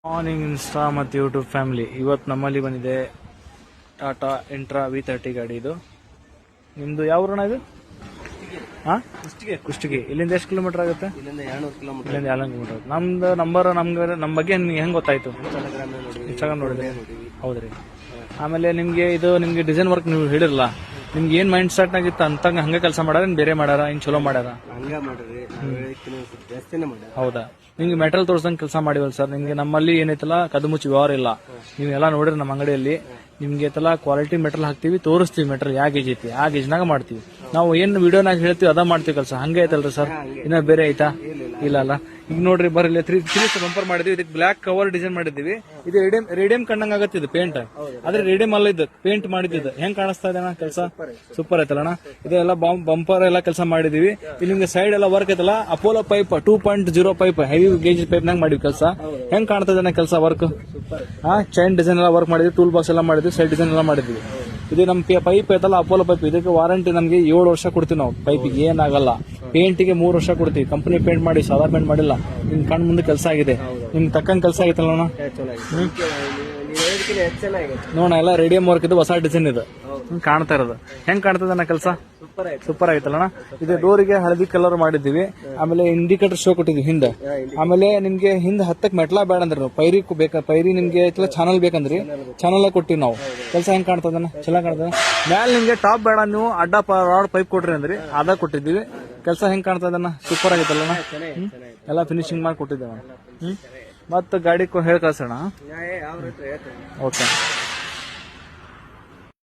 Morning insta ಮತ್ತು YouTube family. ಇವತ್ತು ನಮ್ಮಲ್ಲಿ ಬಂದಿದೆ ಟಾಟಾ ಇಂಟ್ರಾ V30 ಗಾಡಿ. ಇದು ನಿಮ್ದು ಯಾವ ಊರಣ ಇದು? ಹಾಂ, ಕುಷ್ಟಗಿ. ಇಲ್ಲಿಂದ ಎಷ್ಟು ಕಿಲೋಮೀಟರ್ ಆಗುತ್ತೆ? ಇಲ್ಲಿಂದ 200 ಕಿಲೋಮೀಟರ್. ಇಲ್ಲಿಂದ 200 ಕಿಲೋಮೀಟರ್. ನಮ್ದು ನಂಬರ್ ನಮ್ಮ ಬಗ್ಗೆ ಹೆಂಗೆ ಗೊತ್ತಾಯ್ತು? ಇನ್ಸ್ಟಾಗ್ರಾಮ್ ನೋಡಿದ್ರೆ. ಹೌದ್ರಿ. ಆಮೇಲೆ ನಿಮ್ಗೆ ಡಿಸೈನ್ ವರ್ಕ್ ನೀವು ಹೇಳಿರಲ್ಲ, ನಿಮ್ಗೆ ಏನ್ ಮೈಂಡ್ ಸೆಟ್ ಆಗಿತ್ತು ಅಂತ ಹಂಗೆ ಕೆಲಸ ಮಾಡ್ಯಾರ, ಬೇರೆ ಮಾಡ್ಯಾರ, ಇನ್ ಚಲೋ ಮಾಡ್ಯಾರ? ಹಂಗ ಮಾಡ್ರಿ, ಜಾಸ್ತಿನೇ ಮಾಡ್ಯಾರ. ಹೌದಾ? ನಿಮ್ಗೆ ಮೆಟಲ್ ತೋರ್ಸಂಗ್ ಕೆಲಸ ಮಾಡಿವಲ್ಲ ಸರ್. ನಿಮ್ಗೆ ನಮ್ಮಲ್ಲಿ ಏನೈತಲ್ಲ ಕದು ಮುಚ್ಚಿ ವ್ಯವಹಾರ ಇಲ್ಲ. ನೀವೆಲ್ಲ ನೋಡ್ರಿ ನಮ್ಮ ಅಂಗಡಿಯಲ್ಲಿ ನಿಮ್ಗೆ ಐತಲ್ಲ ಕ್ವಾಲಿಟಿ ಮೆಟಲ್ ಹಾಕ್ತಿವಿ, ತೋರಿಸ್ತೀವಿ ಮೆಟಲ್ ಯಾವ ಗೇಜ್ ಐತಿ ಆ ಗೇಜ್ನಾಗ ಮಾಡ್ತೀವಿ. ನಾವು ಏನ್ ವಿಡಿಯೋನಾಗ ಹೇಳ್ತೀವಿ ಅದ ಮಾಡ್ತೀವಿ ಕೆಲಸ. ಹಂಗೆ ಐತಲ್ರಿ ಸರ್? ಇನ್ನ ಬೇರೆ ಐತಾ? ಇಲ್ಲ ಅಲ್ಲ. ಈಗ ನೋಡ್ರಿ ಬರ್ಲಿ 3 ಬಂಪರ್ ಮಾಡಿದ್ವಿ. ಇದಕ್ಕೆ ಬ್ಲಾಕ್ ಕವರ್ ಡಿಸೈನ್ ಮಾಡಿದ್ವಿ. ಇದು ರೇಡಿಯಂ ಕಂಡಂಗ್ ಆಗತ್ತೆ. ಇದು ಪೇಂಟ್ ಆದ್ರೆ ರೇಡಿಯಂ ಅಲ್ಲ, ಇದು ಪೇಂಟ್ ಮಾಡಿದ್ದು. ಹೆಂಗ್ ಕಾಣಿಸ್ತಾ ಇದೆ ಅಣ್ಣ ಕೆಲಸ? ಸೂಪರ್ ಐತಲ್ಲ ಅಣ್ಣ. ಇದೆಲ್ಲ ಬಂಪರ್ ಎಲ್ಲ ಕೆಲಸ ಮಾಡಿದೀವಿ. ಇಲ್ಲಿ ನಿಮ್ಗೆ ಸೈಡ್ ಎಲ್ಲ ವರ್ಕ್ ಐತಲ್ಲ, Apollo pipe 2.0 pipe, heavy gauge pipe ನಾಗ ಮಾಡಿವಿ ಕೆಲಸ. ಹೆಂಗ್ ಕಾಣ್ತಾ ಇದೆ ಕೆಲಸ ವರ್ಕ್? ಚೈನ್ ಡಿಸೈನ್ ಎಲ್ಲ ವರ್ಕ್ ಮಾಡಿದ್ವಿ, ಟೂಲ್ ಬಾಕ್ಸ್ ಎಲ್ಲ ಮಾಡಿದ್ವಿ, ಸೈಡ್ ಡಿಸೈನ್ ಎಲ್ಲ ಮಾಡಿದ್ವಿ. ಇದು ನಮ್ ಪೈಪ್ ಐತಲ್ಲ ಅಪೋಲೋ ಪೈಪ್, ಇದಕ್ಕೆ ವಾರಂಟಿ ನಮ್ಗೆ 7 ವರ್ಷ ಕೊಡ್ತೀವಿ ನಾವು. ಪೈಪಿಗೆ ಏನಾಗಲ್ಲ. ಪೇಂಟಿಗೆ 3 ವರ್ಷ ಕೊಡ್ತೀವಿ. ಕಂಪನಿ ಪೇಂಟ್ ಮಾಡಿ, ಸಾದಾ ಪೇಂಟ್ ಮಾಡಿಲ್ಲ. ನಿಮ್ ಕಣ್ ಮುಂದೆ ಕೆಲಸ ಆಗಿದೆ. ನಿಮ್ಗೆ ತಕ್ಕಂಗ್ ಕೆಲಸ ಆಗೈತಲ್ಲ ನೋಡ. ಎಲ್ಲ ರೇಡಿಯಂ ವರ್ಕ್ ಇದು, ಹೊಸ ಡಿಸೈನ್ ಇದು. ಕಾಣ್ತಾ ಇರೋದು ಹೆಂಗ್ ಕಾಣ್ತದ ಅಣ್ಣ ಕೆಲಸ? ಸೂಪರ್ ಆಯ್ತಲ್ಲ. ಇದು ಡೋರಿಗೆ ಹಳದಿ ಕಲರ್ ಮಾಡಿದ್ದೀವಿ. ಆಮೇಲೆ ಇಂಡಿಕೇಟರ್ ಶೋ ಕೊಟ್ಟಿದ್ವಿ ಹಿಂದೆ. ಆಮೇಲೆ ನಿಮ್ಗೆ ಹಿಂದೆ ಹತ್ತಕ್ ಮೆಟ್ಲಾ ಬೇಡ ಅಂದ್ರೆ ಪೈರಿ ಪೈರಿ ನಿಮ್ಗೆ ಐತಲ್ಲ ಚಾನಲ್ ಬೇಕಂದ್ರಿ ಚಾನಲ್ ಕೊಟ್ಟಿವಿ ನಾವು. ಕೆಲಸ ಹೆಂಗ್ ಕಾಣ್ತದನ್ನ? ಚೆನ್ನಾಗ್ ಕಾಣ್ತದ. ಮ್ಯಾಲ ನಿಮ್ಗೆ ಟಾಪ್ ಬೇಡ, ನೀವು ಅಡ್ಡ ರಾಡ್ ಪೈಪ್ ಕೊಟ್ರಿ ಅಂದ್ರಿ, ಅದ ಕೊಟ್ಟಿದ್ದೀವಿ. ಕೆಲಸ ಹೆಂಗ್ ಕಾಣ್ತದನ್ನ? ಸೂಪರ್ ಆಗೈತಲ್ಲ. ಎಲ್ಲ ಫಿನಿಶಿಂಗ್ ಮಾಡಿ ಕೊಟ್ಟಿದ್ದೇವೆ. ಮತ್ತೆ ಗಾಡಿ ಹೇಳಿ ಕಳ್ಸೋಣ. ಓಕೆ.